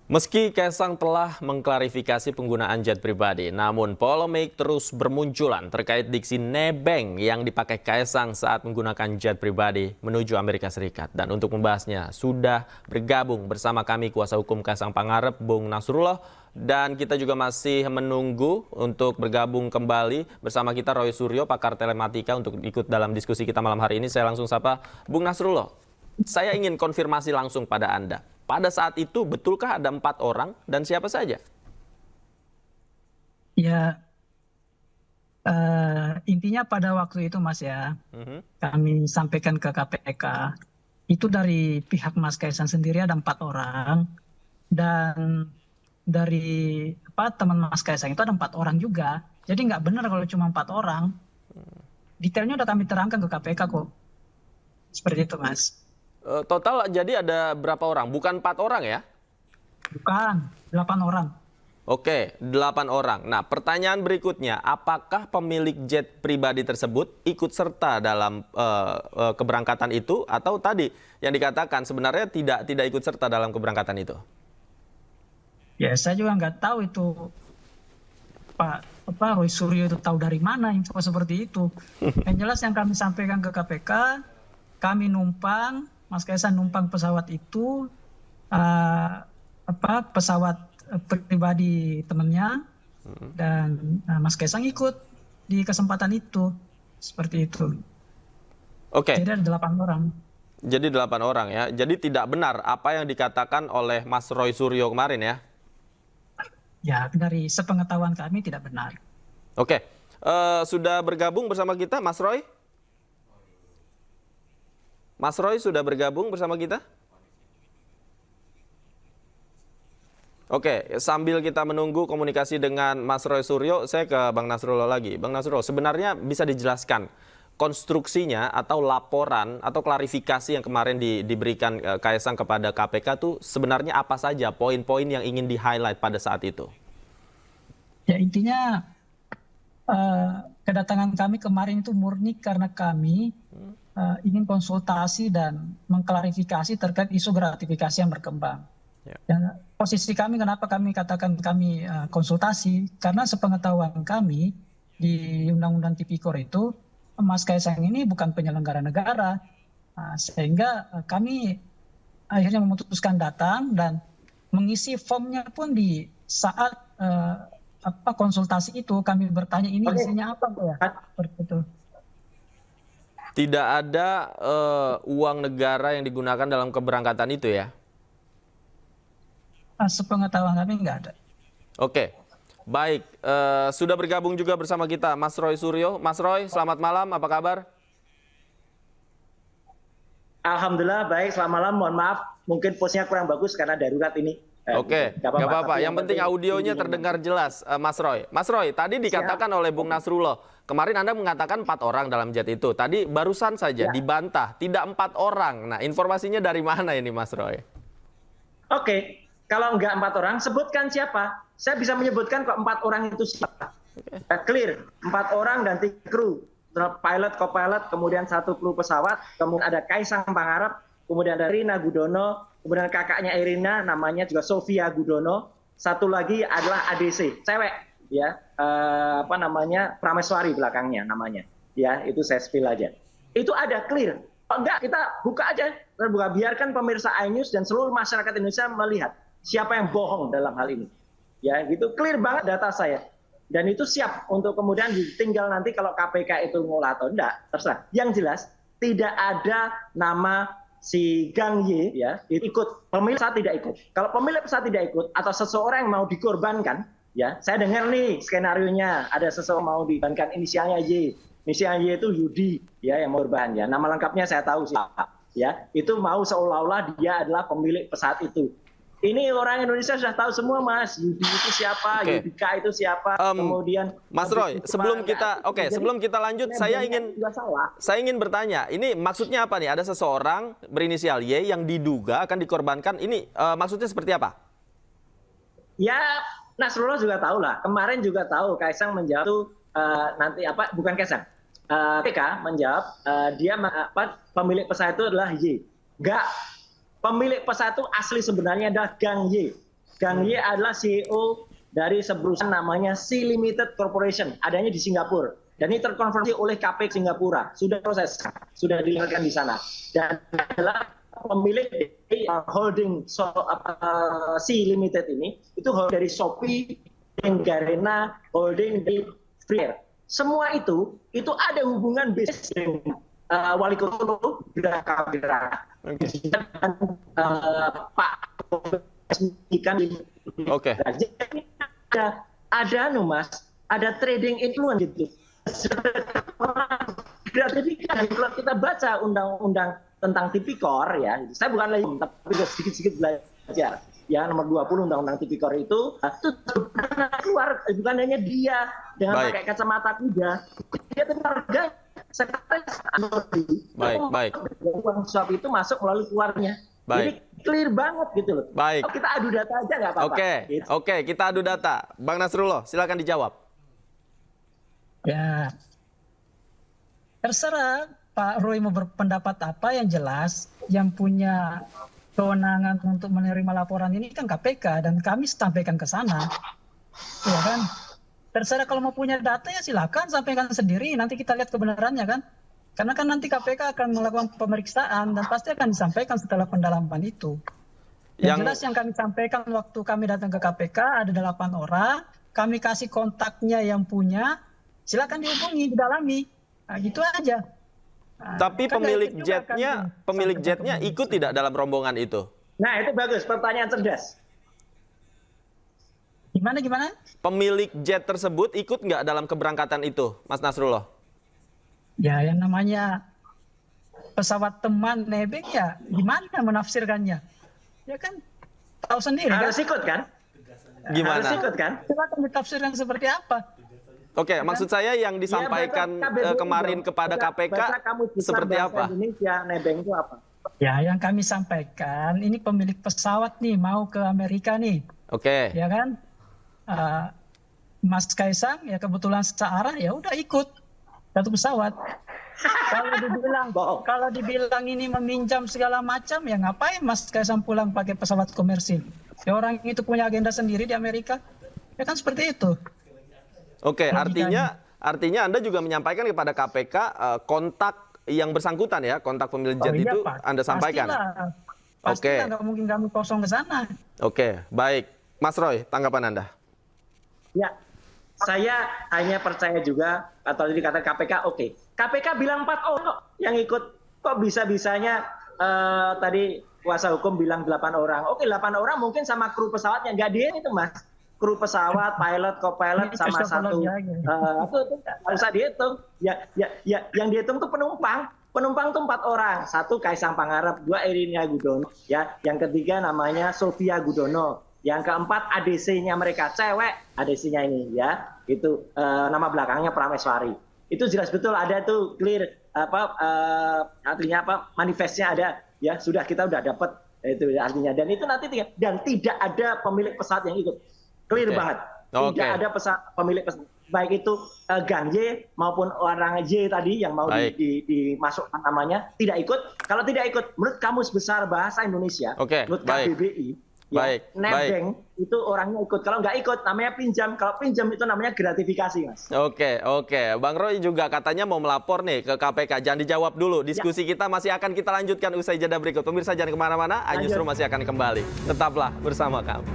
Meski Kaisang telah mengklarifikasi penggunaan jet pribadi, namun polemik terus bermunculan terkait diksi nebeng yang dipakai Kaisang saat menggunakan jet pribadi menuju Amerika Serikat. Dan untuk membahasnya, sudah bergabung bersama kami kuasa hukum Kaisang Pangarep, Bung Nasrullah. Dan kita juga masih menunggu untuk bergabung kembali bersama kita Roy Suryo, pakar telematika, untuk ikut dalam diskusi kita malam hari ini. Saya langsung sapa Bung Nasrullah. Saya ingin konfirmasi langsung pada Anda. Pada saat itu, betulkah ada 4 orang dan siapa saja? Ya, intinya pada waktu itu Mas ya, kami sampaikan ke KPK, itu dari pihak Mas Kaisang sendiri ada 4 orang, dan dari teman Mas Kaisang itu ada 4 orang juga. Jadi nggak benar kalau cuma 4 orang. Detailnya udah kami terangkan ke KPK kok. Seperti itu Mas. Total jadi ada berapa orang? Bukan 4 orang ya? Bukan, 8 orang. Oke, 8 orang. Nah, pertanyaan berikutnya, apakah pemilik jet pribadi tersebut ikut serta dalam keberangkatan itu, atau tadi yang dikatakan sebenarnya tidak ikut serta dalam keberangkatan itu? Ya, saya juga nggak tahu itu Pak Roy Suryo itu tahu dari mana info seperti itu. Yang jelas yang kami sampaikan ke KPK, kami numpang, Mas Kaisang numpang pesawat itu, pesawat pribadi temannya, dan Mas Kaisang ikut di kesempatan itu, seperti itu. Oke. Jadi ada 8 orang. Jadi 8 orang ya. Jadi tidak benar apa yang dikatakan oleh Mas Roy Suryo kemarin ya? Ya, dari sepengetahuan kami tidak benar. Oke. Sudah bergabung bersama kita Mas Roy? Mas Roy sudah bergabung bersama kita? Oke, sambil kita menunggu komunikasi dengan Mas Roy Suryo, saya ke Bang Nasrullah lagi. Bang Nasrullah, sebenarnya bisa dijelaskan konstruksinya atau laporan atau klarifikasi yang kemarin diberikan Kaisang kepada KPK itu sebenarnya apa saja poin-poin yang ingin di-highlight pada saat itu? Ya, intinya kedatangan kami kemarin itu murni karena kami ingin konsultasi dan mengklarifikasi terkait isu gratifikasi yang berkembang. Ya. Dan posisi kami, kenapa kami katakan kami konsultasi, karena sepengetahuan kami di Undang-Undang Tipikor itu, Mas Kaisang ini bukan penyelenggara negara, sehingga kami akhirnya memutuskan datang dan mengisi formnya pun di saat konsultasi itu kami bertanya ini isinya apa ya, seperti itu. Tidak ada uang negara yang digunakan dalam keberangkatan itu ya? Sepengetahuan kami nggak ada. Oke, baik. Sudah bergabung juga bersama kita Mas Roy Suryo. Mas Roy, selamat malam. Apa kabar? Alhamdulillah baik. Selamat malam. Mohon maaf, mungkin posnya kurang bagus karena darurat ini. Oke, nggak apa-apa. Yang penting audionya terdengar jelas, Mas Roy. Mas Roy, tadi dikatakan oleh Bung Nasrullah, kemarin Anda mengatakan 4 orang dalam jet itu. Tadi barusan saja dibantah, tidak 4 orang. Nah, informasinya dari mana ini, Mas Roy? Oke, kalau nggak 4 orang, sebutkan siapa. Saya bisa menyebutkan kok 4 orang itu siapa. Clear, 4 orang dan 3 kru. Pilot, co-pilot, kemudian 1 kru pesawat, kemudian ada Kaisang Pangarep, kemudian ada Rina Gudono, kemudian kakaknya Irina namanya juga Sofia Gudono, satu lagi adalah ADC, cewek ya, Prameswari belakangnya namanya. Ya, itu saya spill aja. Itu ada clear. Oh, enggak, kita buka aja, terbuka, biarkan pemirsa iNews dan seluruh masyarakat Indonesia melihat siapa yang bohong dalam hal ini. Ya, gitu clear banget data saya. Dan itu siap untuk kemudian tinggal nanti kalau KPK itu ngolah atau enggak, terserah. Yang jelas tidak ada nama si Gang Y ya ikut, pemilik pesawat tidak ikut. Kalau pemilik pesawat tidak ikut atau seseorang yang mau dikorbankan, ya saya dengar nih skenarionya ada seseorang mau dikorbankan inisialnya Y. Inisialnya Y itu Yudi ya yang mau korban ya. Nama lengkapnya saya tahu siapa ya. Itu mau seolah-olah dia adalah pemilik pesawat itu. Ini orang Indonesia sudah tahu semua Mas, Yudi itu siapa, Yudika itu siapa, kemudian Mas Roy, sebelum kita lanjut, saya ingin bertanya, ini maksudnya apa nih? Ada seseorang berinisial Y yang diduga akan dikorbankan, ini maksudnya seperti apa? Ya, Nasrullah juga tahu lah, kemarin juga tahu Kaisang menjawab itu nanti bukan Kaisang, PK menjawab dia pemilik pesawat itu adalah Y. Enggak. Pemilik pesawat itu asli sebenarnya adalah Gang Y. Gang Ye adalah CEO dari sebuah perusahaan namanya Sea Limited Corporation, adanya di Singapura. Dan ini terkonfirmasi oleh KPK Singapura, sudah proses, sudah dilakukan di sana. Dan adalah pemilik dari holding Sea Limited ini, itu dari Shopee, Garena, holding di Free. Semua itu ada hubungan bisnis dengan Wali Kota Solo, Geraka. Pak ikan Oke. Jadi ada Mas, ada trading influence gitu. Gratifikan kalau kita baca undang-undang tentang tipikor ya, saya bukan lagi tapi sedikit-sedikit belajar. Ya nomor 20 undang-undang tipikor itu keluar bukan hanya dia dengan pakai kacamata kuda, dia tenaga sekretaris. Baik. Uang suap itu masuk melalui keluarnya. Jadi clear banget gitu loh. Baik. Kita adu data aja nggak apa-apa. Oke, kita adu data. Bang Nasrullah, silakan dijawab. Ya, terserah Pak Roy mau berpendapat apa, yang jelas yang punya kewenangan untuk menerima laporan ini kan KPK, dan kami sampaikan ke sana. Ya kan? Terserah kalau mau punya data ya silakan sampaikan sendiri, nanti kita lihat kebenarannya kan. Karena kan nanti KPK akan melakukan pemeriksaan dan pasti akan disampaikan setelah pendalaman itu. Yang jelas yang kami sampaikan waktu kami datang ke KPK ada 8 orang, kami kasih kontaknya yang punya, silakan dihubungi, didalami. Nah, gitu aja. Nah, tapi kan pemilik jetnya ikut tidak dalam rombongan itu? Nah, itu bagus, pertanyaan cerdas. Gimana? Pemilik jet tersebut ikut nggak dalam keberangkatan itu, Mas Nasrullah? Ya, yang namanya pesawat teman nebeng ya, gimana menafsirkannya? Ya kan, tahu sendiri. Harus kan? ikut kan? Gimana? Harus ikut kan? Silakan ditafsirkan seperti apa? Oke, maksud saya yang disampaikan kemarin kepada KPK seperti apa? Indonesia nebeng itu apa? Ya, yang kami sampaikan ini pemilik pesawat nih mau ke Amerika nih. Oke. Ya kan? Mas Kaisang ya kebetulan searah, ya udah ikut satu pesawat. Kalau dibilang ini meminjam segala macam, ya ngapain Mas Kaisang pulang pakai pesawat komersil? Ya orang itu punya agenda sendiri di Amerika. Ya kan seperti itu. Oke, artinya Anda juga menyampaikan kepada KPK kontak yang bersangkutan ya, kontak pemilik jet itu Anda sampaikan. Pastilah, nggak mungkin kami kosong ke sana. Oke, baik. Mas Roy, tanggapan Anda? Ya, saya hanya percaya juga, atau dikatakan KPK, oke. KPK bilang 4 orang kok yang ikut. Kok bisa-bisanya tadi kuasa hukum bilang 8 orang. Oke, 8 orang mungkin sama kru pesawatnya. Nggak dia itu, Mas. Kru pesawat, pilot, co-pilot sama satu. Itu nggak usah dihitung. Ya, yang dihitung tuh penumpang. Penumpang tuh 4 orang. 1 Kaisang Pangarep, 2 Erina Gudono. Ya, yang ketiga namanya Sofia Gudono. Yang keempat ADC-nya mereka, cewek ADC-nya ini ya, itu nama belakangnya Prameswari. Itu jelas betul ada tuh clear artinya manifestnya ada ya, kita udah dapat itu artinya, dan itu nanti dan tidak ada pemilik pesawat yang ikut, clear banget. Tidak ada pemilik pesawat, baik itu Gang Y maupun orang Y tadi yang mau dimasukkan namanya tidak ikut. Kalau tidak ikut, menurut Kamus Besar Bahasa Indonesia, menurut KBBI. Nebeng itu orangnya ikut. Kalau nggak ikut namanya pinjam. Kalau pinjam itu namanya gratifikasi, Mas. Oke. Bang Roy juga katanya mau melapor nih ke KPK. Jangan dijawab dulu. Diskusi kita masih akan kita lanjutkan usai jeda berikut. Pemirsa jangan kemana-mana. iNewsroom masih akan kembali. Tetaplah bersama kami.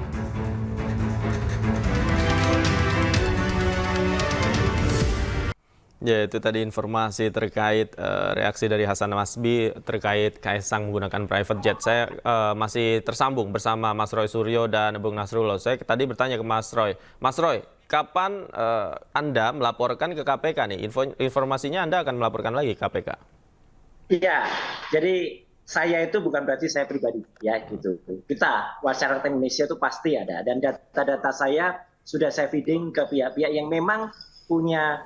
Ya, itu tadi informasi terkait reaksi dari Hasan Masbi terkait Kaisang menggunakan private jet. Saya masih tersambung bersama Mas Roy Suryo dan Bung Nasrullah. Saya tadi bertanya ke Mas Roy. Mas Roy, kapan Anda melaporkan ke KPK nih? Informasinya Anda akan melaporkan lagi ke KPK? Iya, jadi saya itu bukan berarti saya pribadi, ya gitu. Kita, masyarakat Indonesia itu pasti ada. Dan data-data saya sudah saya feeding ke pihak-pihak yang memang punya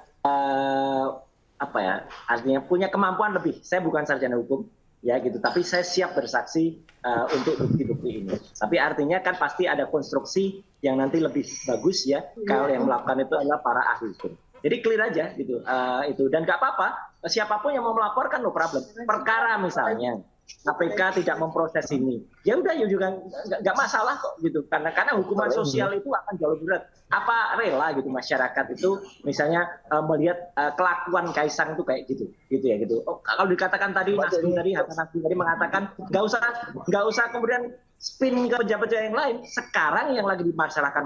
artinya punya kemampuan lebih. Saya bukan sarjana hukum ya gitu, tapi saya siap bersaksi untuk bukti-bukti ini. Tapi artinya kan pasti ada konstruksi yang nanti lebih bagus ya kalau yang melakukan itu adalah para ahli hukum. Jadi clear aja gitu itu, dan nggak apa-apa siapapun yang mau melaporkan, no problem. Perkara misalnya KPK tidak memproses ini. Ya udah, ya juga nggak masalah kok gitu. Karena hukuman sosial itu akan jauh lebih berat. Apa rela gitu masyarakat itu misalnya melihat kelakuan Kaisang itu kayak gitu ya gitu. Oh, kalau dikatakan tadi Nasdem tadi mengatakan nggak usah kemudian spin ke pejabat-pejabat yang lain. Sekarang yang lagi di masyarakat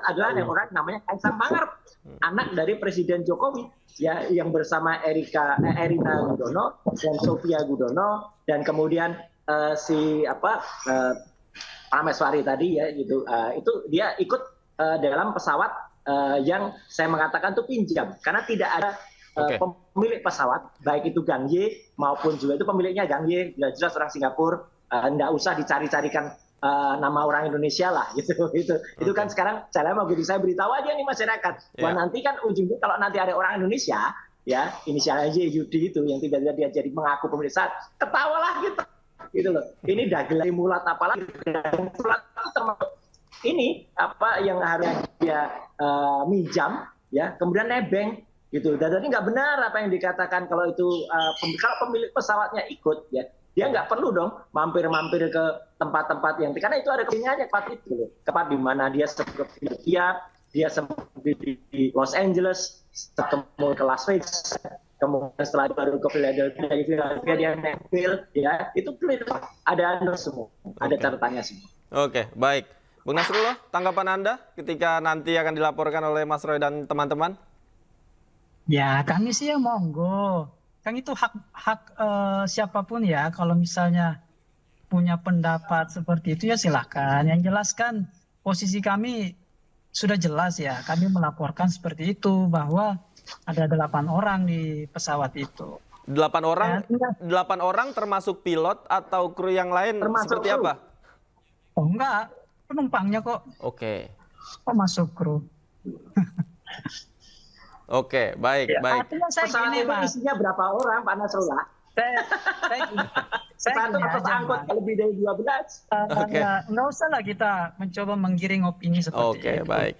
adalah yang orang namanya Kaisang Pangarep, anak dari Presiden Jokowi ya, yang bersama Erina Gudono dan Sofia Gudono dan kemudian Ameswari tadi ya gitu. Itu dia ikut dalam pesawat yang saya mengatakan itu pinjam, karena tidak ada pemilik pesawat, baik itu Gang Ye maupun juga itu pemiliknya Gang Ye, jelas orang Singapura, nggak usah dicari-carikan nama orang Indonesia lah gitu. Itu kan sekarang cara mau gitu, saya beritahu aja nih masyarakat. Wah, nanti kan ujungnya kalau nanti ada orang Indonesia ya inisialnya Yudi itu yang tiba-tiba dia jadi mengaku pemilik pesawat, ketawalah gitu loh. Ini dagelan mulat apalagi mulat termasuk ini apa yang harusnya dia minjam ya kemudian nebeng gitu. Dan tadi nggak benar apa yang dikatakan kalau itu kalau pemilik pesawatnya ikut ya, dia nggak perlu dong mampir-mampir ke tempat-tempat yang, karena itu ada kepentingannya tempat di mana dia sempat ke Philadelphia, dia sempat di Los Angeles, ketemu ke Las Vegas, kemudian setelah baru ke Philadelphia dia nempel ya, itu clear, ada semua, ada catatannya semua. Oke, baik. Bung Nasrullah, tanggapan Anda ketika nanti akan dilaporkan oleh Mas Roy dan teman-teman? Ya, kami sih ya monggo. Kan itu hak siapapun ya, kalau misalnya punya pendapat seperti itu ya silahkan. Yang jelas kan posisi kami sudah jelas ya, kami melaporkan seperti itu bahwa ada 8 orang di pesawat itu. 8 orang, 8 orang termasuk pilot atau kru yang lain seperti apa? Oh enggak, penumpangnya kok. Oke. Kok masuk kru? Oke, baik, baik. Pesawat itu isinya berapa orang, Pak Nasrullah? Satu angkut lebih dari 12. Nggak usah lah kita mencoba menggiring opini seperti itu. Oke, baik.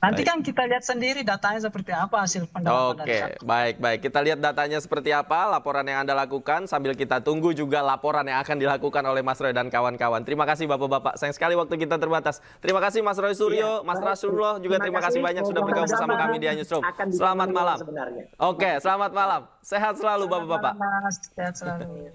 Nanti kan kita lihat sendiri datanya seperti apa hasil pendalaman. Oke, baik. Kita lihat datanya seperti apa, laporan yang Anda lakukan, sambil kita tunggu juga laporan yang akan dilakukan oleh Mas Roy dan kawan-kawan. Terima kasih Bapak-Bapak, sayang sekali waktu kita terbatas. Terima kasih Mas Roy Suryo, Mas Nasrullah, juga terima kasih banyak sudah bergabung bersama kami di Newsroom. Selamat malam. Oke, selamat malam. Sehat selalu Bapak-Bapak. Sehat selalu.